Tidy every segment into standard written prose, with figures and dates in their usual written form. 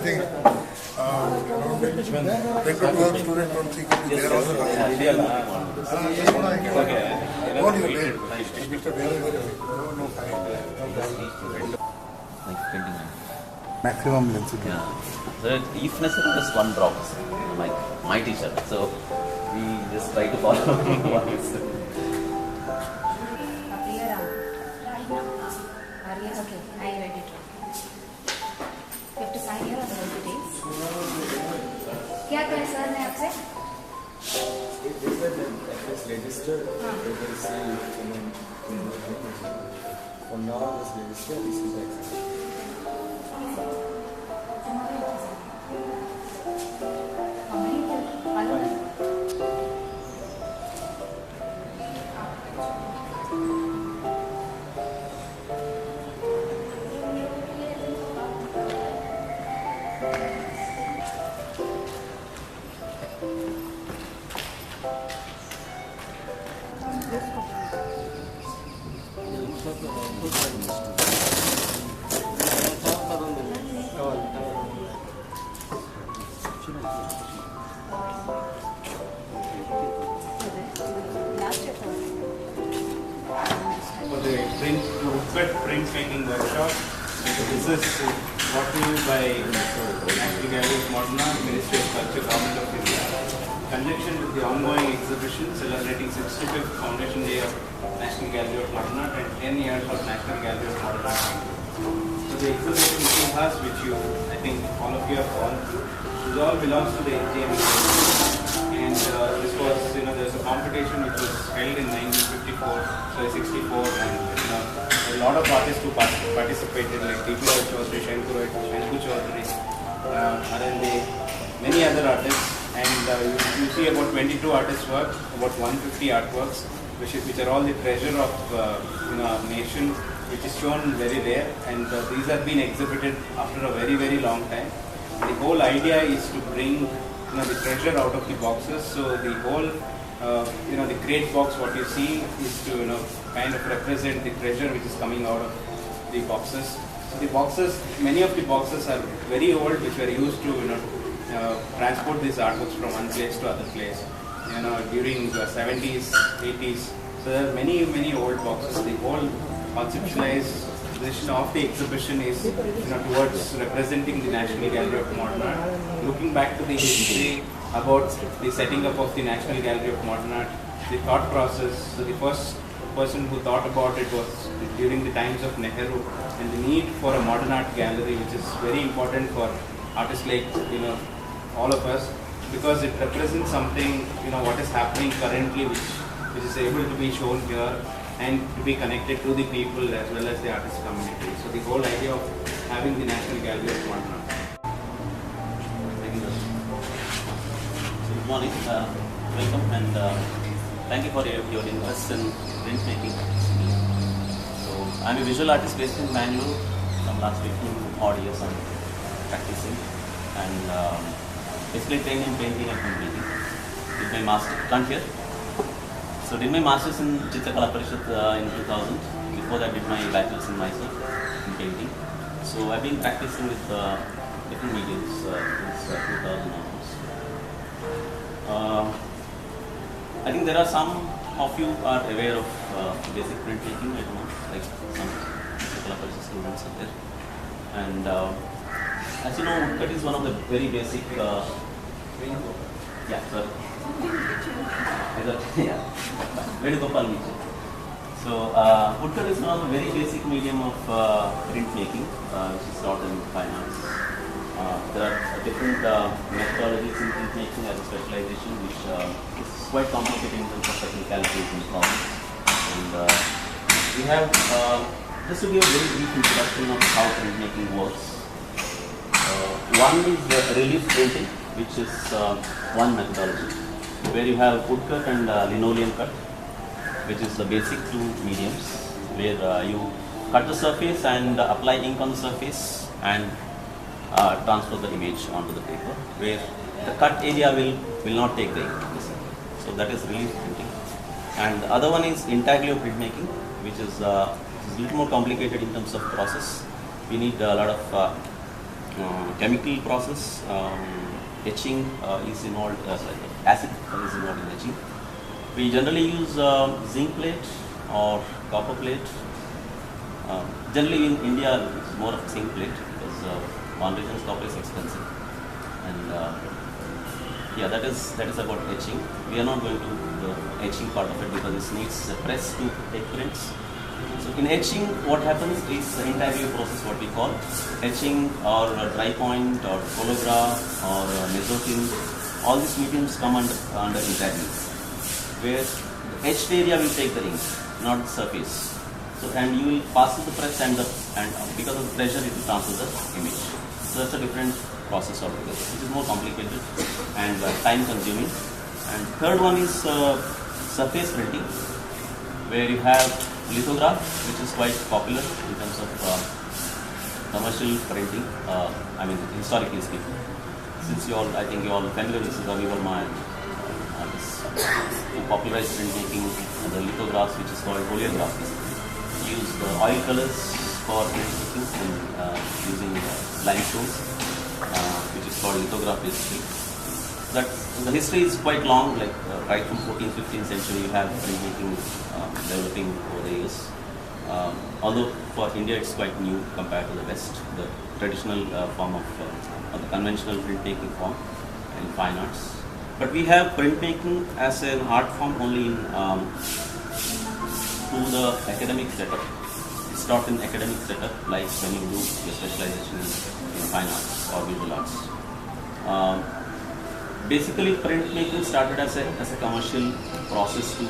think around 10 to 12 students from CQB, they are also maximum density. Yeah. So each lesson is one drop, like my teacher. So we just try to follow what is it. Okay, I read it. You have to sign here on the details. क्या करें sir ने आपसे? Register. For now, this register. This is the exam. For the Woodcut Printmaking Workshop, this is brought to you by National Gallery of Modern Art, Ministry of Culture, Government of India, in conjunction with the ongoing exhibition celebrating 65th Foundation Day of National Gallery of Modern Art and 10 years of National Gallery of Modern Art. So the Exhibition ITIHAAS, which I think all of you have gone through, this all belongs to the NGMA. And this was, there's a competition which was held in 64, and a lot of artists who participated, like DPR Chaudhary, Shanku Chaudhary, Arande, many other artists, and you see about 22 artists' work, about 150 artworks, which are all the treasure of our nation, which is shown very rare, and these have been exhibited after a very, very long time. The whole idea is to bring the treasure out of the boxes. So the whole the crate box, what you see, is to kind of represent the treasure which is coming out of the boxes. So the boxes, many of the boxes are very old, which were used to transport these artworks from one place to other place. During the 70s, 80s. So there are many old boxes. The whole conceptualization of the exhibition is towards representing the National Gallery of Modern Art, looking back to the history about the setting up of the National Gallery of Modern Art, the thought process. So the first person who thought about it was during the times of Nehru, and the need for a modern art gallery, which is very important for artists like all of us, because it represents something what is happening currently, which is able to be shown here and to be connected to the people as well as the artist community. So the whole idea of having the National Gallery of Modern Art. Good morning, welcome, and thank you for your interest in printmaking. So I'm a visual artist based in Bangalore. From last 15 odd years I'm practicing, and basically trained in painting and printmaking. Did my master, can't hear? So did my masters in Chitakala Parishad in 2000. Before that, did my bachelor's in Mysore in painting. So I've been practicing with different mediums since 2000 onwards. I think there are some of you are aware of basic printmaking. I don't know, like some Chitakala Parishad students are there. And as you know, Woodcut is one of the very basic. Yeah, sorry. Yeah. So Woodcut is one of the very basic medium of printmaking, which is taught in fine arts. There are different methodologies in printmaking as a specialization, which is quite complicated in terms of technicalities and problems. And we have, just to give a very brief introduction of how printmaking works. One is relief printing, which is one methodology, where you have woodcut and linoleum cut, which is the basic two mediums, where you cut the surface and apply ink on the surface and transfer the image onto the paper, where the cut area will not take the ink. So that is relief printing. And the other one is intaglio printmaking, which is a little more complicated in terms of process. We need a lot of chemical process. Etching is involved, acid is involved in etching. We generally use zinc plate or copper plate. Generally in India it's more of zinc plate because one reason copper is expensive. And yeah, that is about etching. We are not going to the etching part of it because this needs a press to take prints. So in etching, what happens is an intaglio process, what we call etching or dry point or holograph or mesotin. All these mediums come under intaglio, where the etched area will take the ink, not the surface. So and you will pass through the press and because of the pressure it will transfer the image. So that's a different process altogether, which is more complicated and time consuming. And third one is surface printing, where you have lithograph, which is quite popular in terms of commercial printing. I mean, historically speaking, since I think you all familiar with Ravi Verma and this popularized printmaking, the lithographs, which is called oleograph. Use the oil colors for printmaking and using limestones, which is called lithograph history. That the history is quite long, like right from 14th, 15th century you have printmaking developing over the years. Although for India it's quite new compared to the West, the traditional form of the conventional printmaking form in fine arts. But we have printmaking as an art form only in to the academic setup. It's taught in academic setup, like when you do your specialization in fine arts or visual arts. Basically, printmaking started as a commercial process to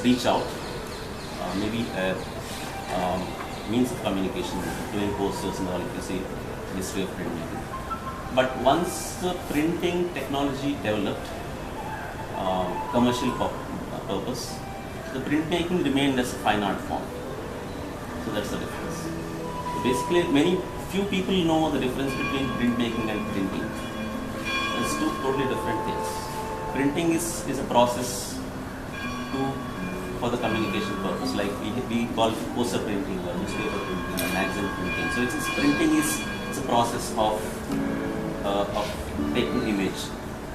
reach out, maybe a means of communication, doing posters and all, if you see history of printmaking. But once the printing technology developed, commercial purpose, the printmaking remained as a fine art form. So that's the difference. So basically, few people know the difference between printmaking and printing. It's two totally different things. Printing is a process for the communication purpose, like we call it poster printing or newspaper printing or magazine printing. So printing is a process of taking image,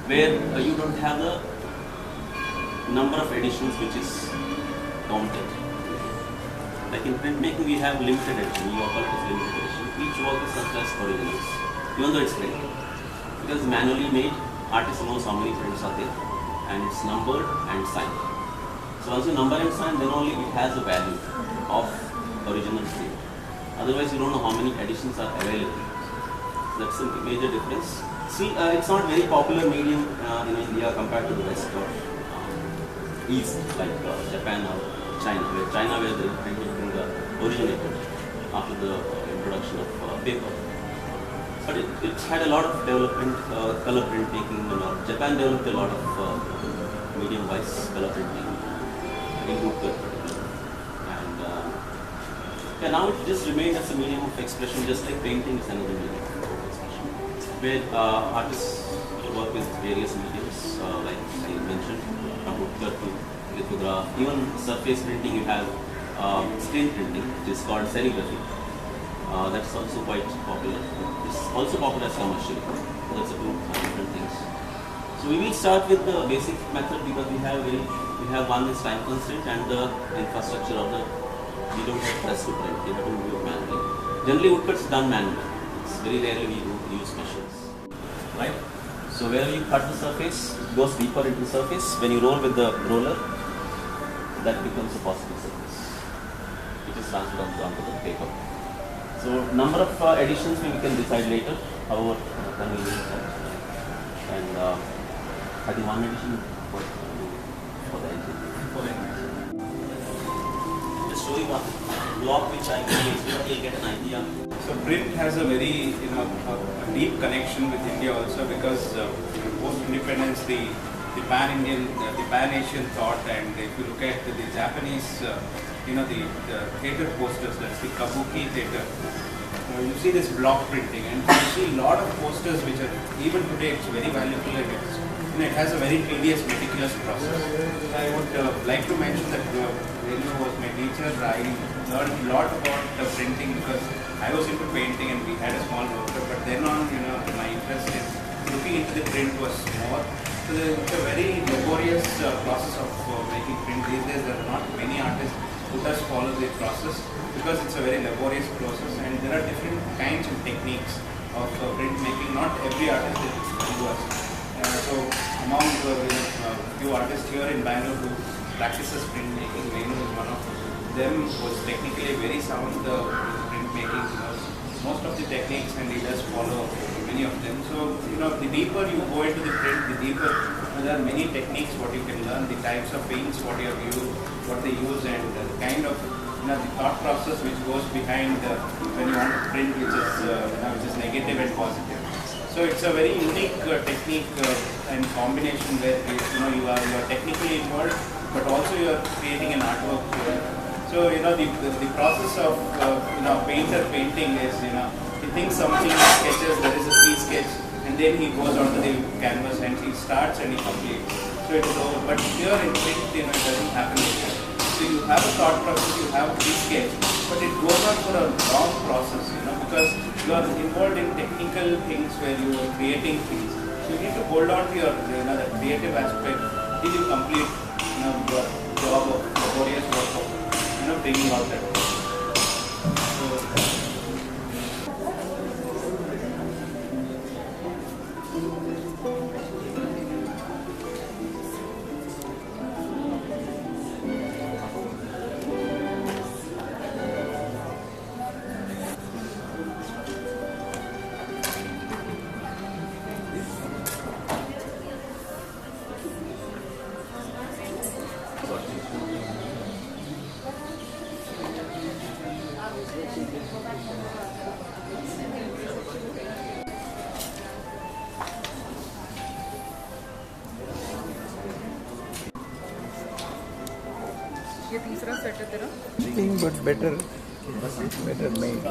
where you don't have the number of editions which is counted. Like in printmaking, we have limited edition. We call it as limited edition. Each work is such as originals, even though it's printed. Because manually made, artist knows how many prints are there, and it's numbered and signed. So once you number and sign, then only it has the value of original print. Otherwise, you don't know how many editions are available. So that's a major difference. See, it's not very popular medium in India compared to the West or East, like Japan or China, where the printing originated after the introduction of paper. But it had a lot of development, color printmaking. Japan developed a lot of medium-wise color printmaking in Woodcut particularly. And now it just remained as a medium of expression, just like painting is another medium of expression, where artists work with various mediums, like I mentioned, from Woodcut to lithograph. Even surface printing, you have screen printing, which is called serigraphy. That's also quite popular. It's also popular as commercial. That's two different things. So we will start with the basic method because we have one is time constraint and the infrastructure of we don't have press to print. We have to do it manually. Generally, woodcut is done manually. It's very rarely we use machines, right? So where you cut the surface, it goes deeper into the surface. When you roll with the roller, that becomes a positive surface, which is transferred onto the paper. So number of editions we can decide later, however convenient. And I think one edition for the engine. Just show you one block which I can use so that you'll get an idea. So print has a very a deep connection with India also, because post-independence the pan-Indian, the pan-Asian thought, and if you look at the Japanese, the theatre posters, that's the kabuki theatre. You see this block printing, and you see a lot of posters which are, even today it's very valuable, and it has a very tedious, meticulous process. I would like to mention that Venu was my teacher, I learned a lot about printing because I was into painting and we had a small workshop. But then on, my interest in looking into the print was more. So it's a very laborious process of making print. These days there are not many artists who does follow the process because it's a very laborious process, and there are different kinds of techniques of printmaking. Not every artist is do us. So among few artists here in Bangalore who practices printmaking, Venu is one of them, was technically very sound printmaking. Most of the techniques, and he does follow many of them. So the deeper you go into the print, the deeper there are many techniques what you can learn, the types of paints what you have used, what they use, and the kind of the thought process which goes behind when you want to print, which is negative and positive. So it's a very unique technique and combination where you are technically involved, but also you are creating an artwork. So the process of painter painting is he thinks something, sketches, there is a free sketch, and then he goes onto the canvas and he starts and he completes. So it is over. But here in print, it doesn't happen like that. So you have a thought process, you have a free sketch, but it goes on for a long process, because you are involved in technical things where you are creating things. So you need to hold on to your the creative aspect till you complete your job of laborious work of bringing out that. ये तीसरा set है तेरा Thing but better made.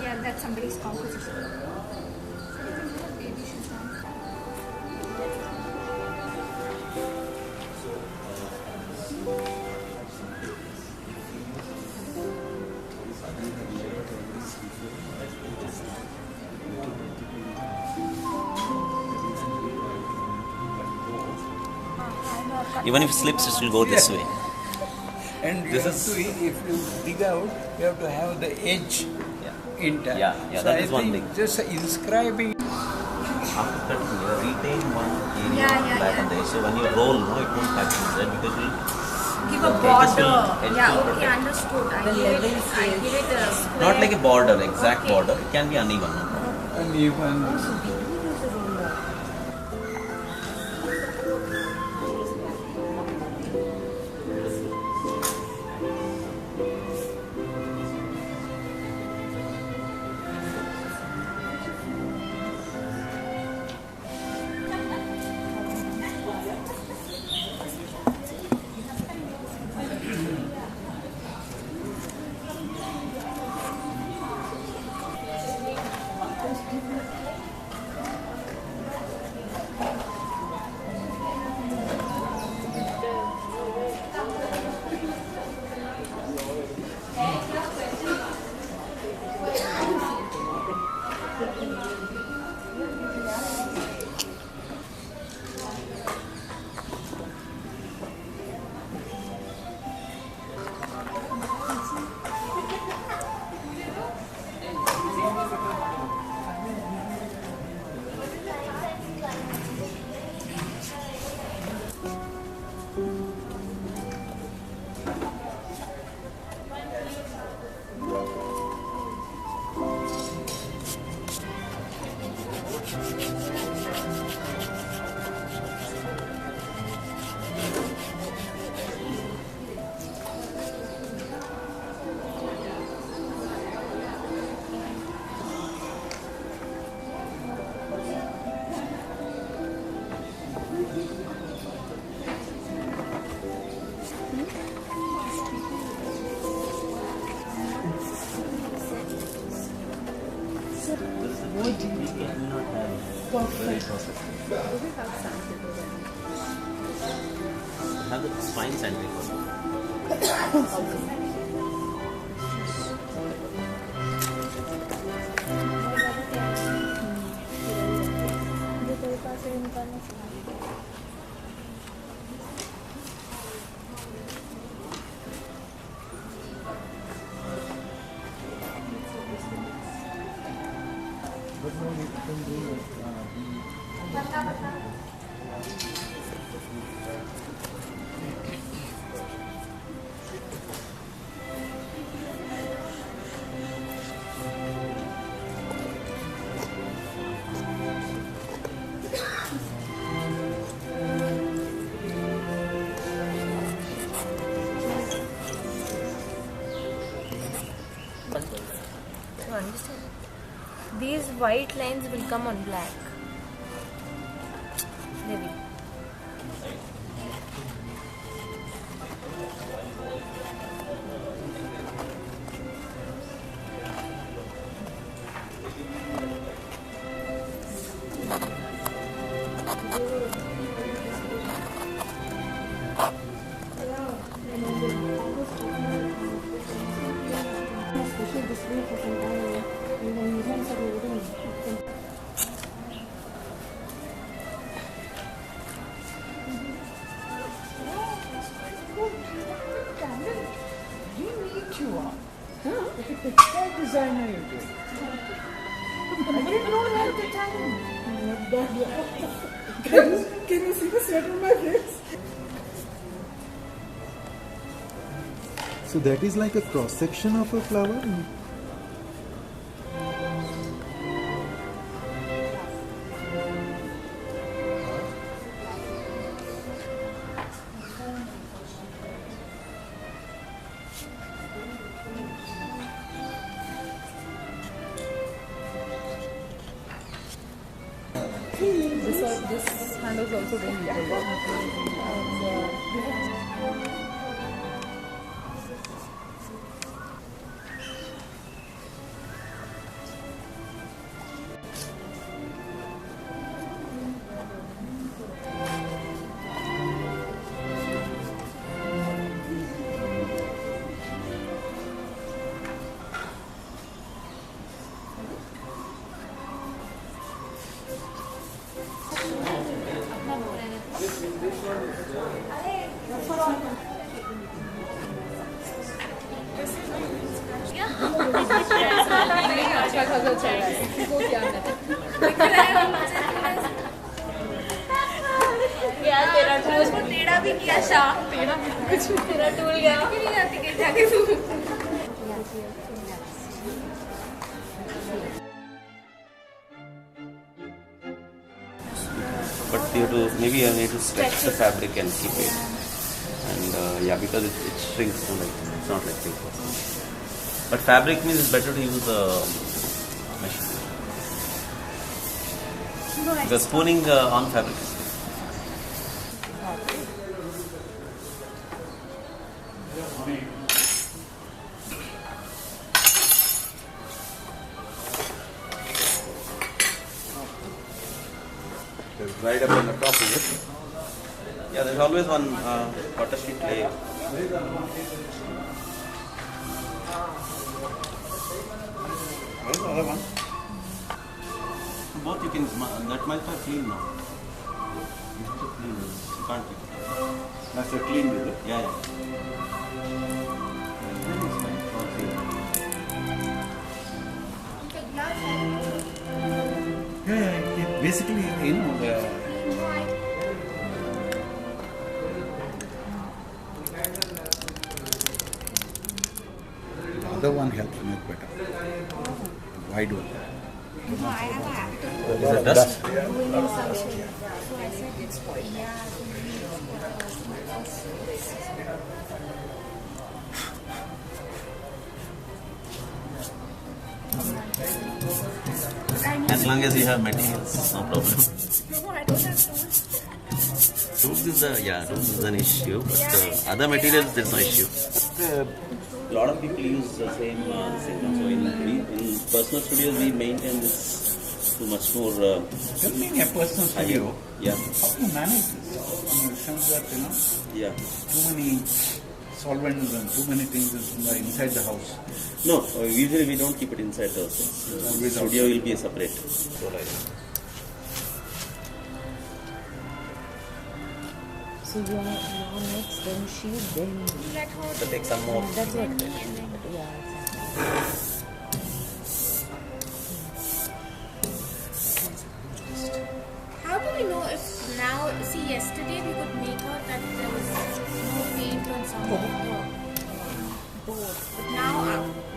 Yeah, that's somebody's composition. Even if it slips, it will go this way. And This you is- have to, if you dig out, you have to have the edge intact. Yeah, so that I is one think thing. just inscribing. After cutting, you retain one area Yeah, black yeah. on the edge. So when you roll, it won't touch inside because it will Give a edges border. will Yeah, protect. okay, understood. I give it a square. Not like a border, exact Okay. border. It can be uneven. No problem. And even Very processed. Have the fine sandpaper. You understand? These white lines will come on black. They will. Designer you do. I didn't know that at the time. Can you see the sweat on my face? So that is like a cross section of a flower? This hand is also doing अच्छा खासा चल रहा है किसी को क्या यार तेरा टूल टेढ़ा भी किया शार्प टेढ़ा कुछ तेरा टूल गया कि नहीं जाती कहीं जाके तू But you have to, maybe you need to stretch the fabric and keep it. And yeah, because it shrinks, so like, it's not like paper. But fabric means it's better to use the machine. Because spooning on fabric is Right up on the top, is it? yeah, there's always one butter sheet layer. Where's the other one? Both you can, that might be clean now. You have to clean this. You can't keep it. That's a clean with it. Yeah, Then it's fine. Yeah, basically, you know, the other one helps make better. Wide one. No, I have a habit of Is it dust? doing in some shape. So I said it's spoiled. Yeah. As long as you have materials, no problem. No, I don't have tools. Tools is an issue, but other materials there's no issue. A lot of people use the same. So in personal studios we maintain this to much more Tell me a personal studio. Yeah. How do you manage this? In the sense that, Yeah. too many solvents and too many things inside the house. No, usually we don't keep it inside the house. Always Studio outside. will be a separate. So like. So you are now next, then she, then Let her That takes some more. that's what. and then Yeah. how do we know if now, see yesterday we could make out that there was no paint on some of the board. But now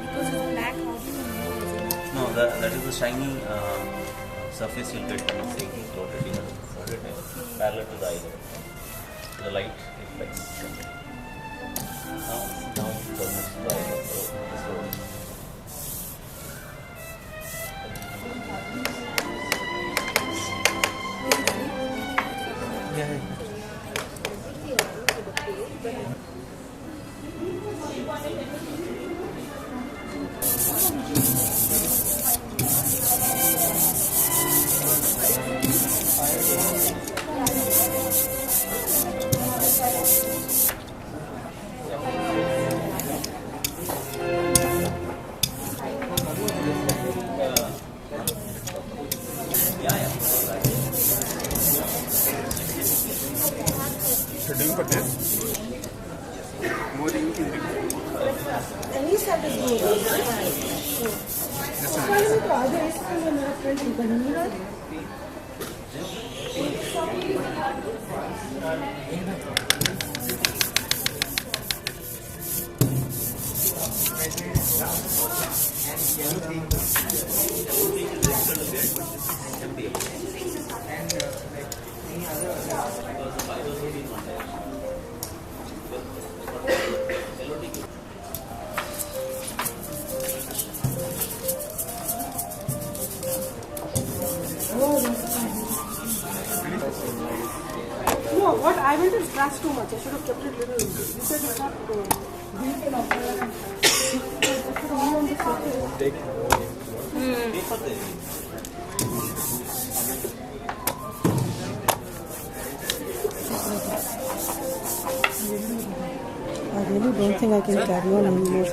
because it's black, how do you know is it? No, that is the shiny surface you'll get when seeing loaded here. Parallel to the eye. The light reflects. Now it's almost the eye. So, yeah. So doing for this? More ink in the At least that is good. Why is it other is from my friend in Bengaluru? No, what I went is scratch too much. I should have kept it little. You said it's not deep enough. Just only on the surface. I really don't think I can carry on anymore.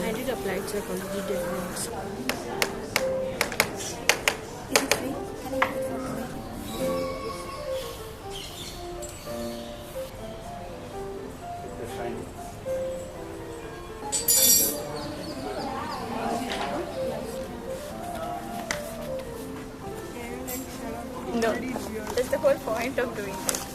I did applied psychology diagnosis. Is it free? Can I have it for free? No, that's the whole point of doing this.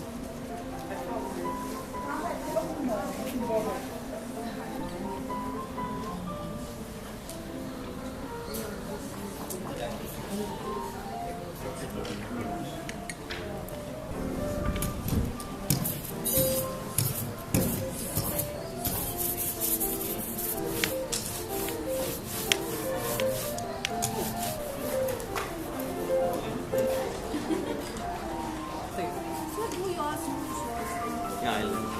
Yeah, I'll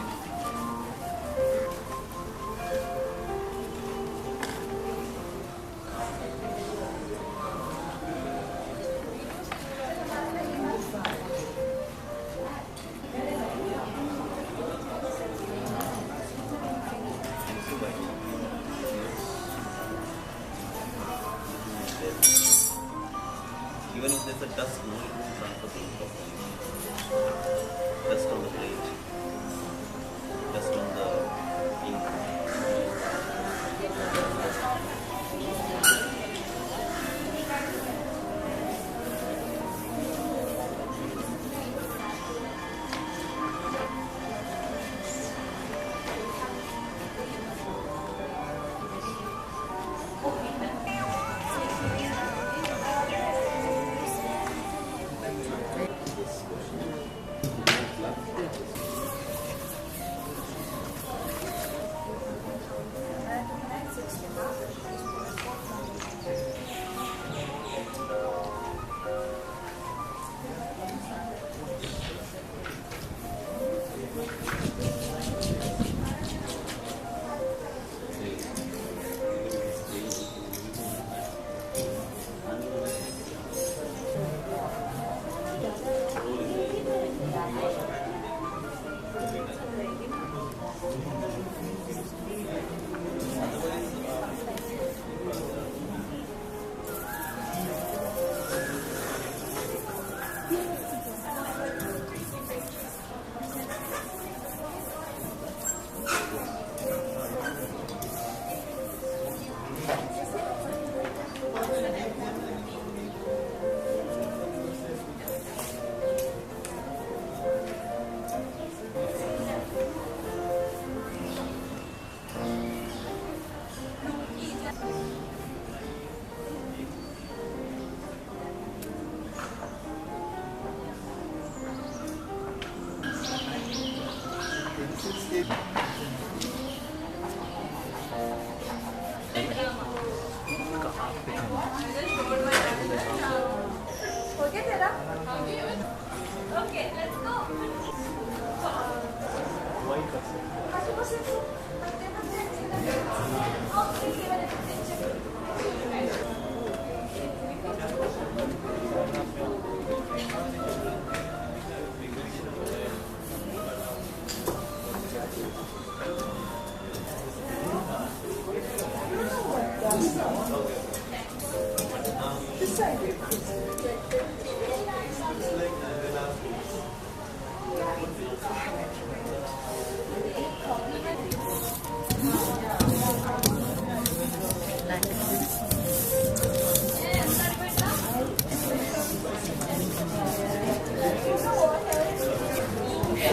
even if there's a dust, no, it won't transfer the ink properly. Dust on the plate, dust on the ink.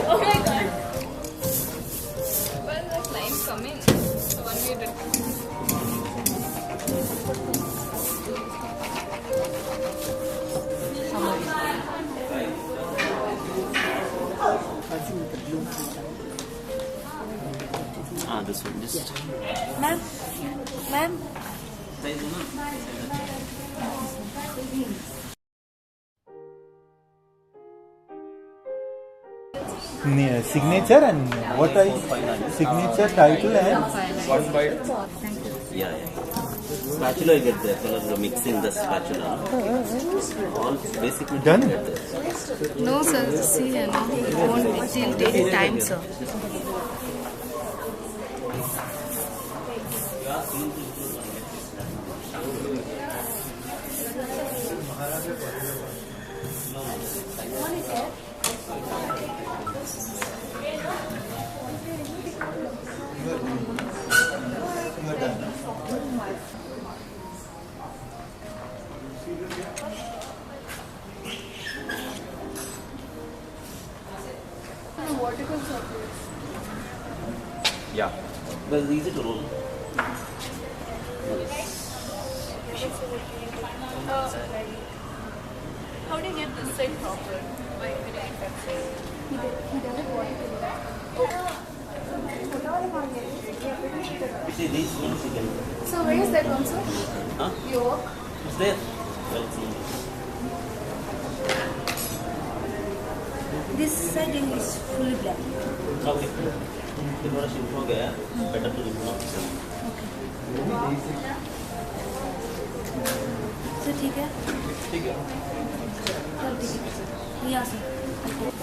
Oh my god. When the client come in, the one we did. This one, just. Ma'am, ma'am. Signature and what I signature, title and Yeah. Spatula, I get the color mixing the spatula. All basically done. No, sir. See, no, it won't. It will take time, sir. Yeah. But it's easy to roll. How do you get this side proper? By doing that side? You see these ones you can. So where is that one, sir? Huh? Your work? It's there. Well, it's in. This side is fully black. Okay. थोड़ा shift हो गया better to remove तो ठीक है ठीक है चल ठीक है यहाँ से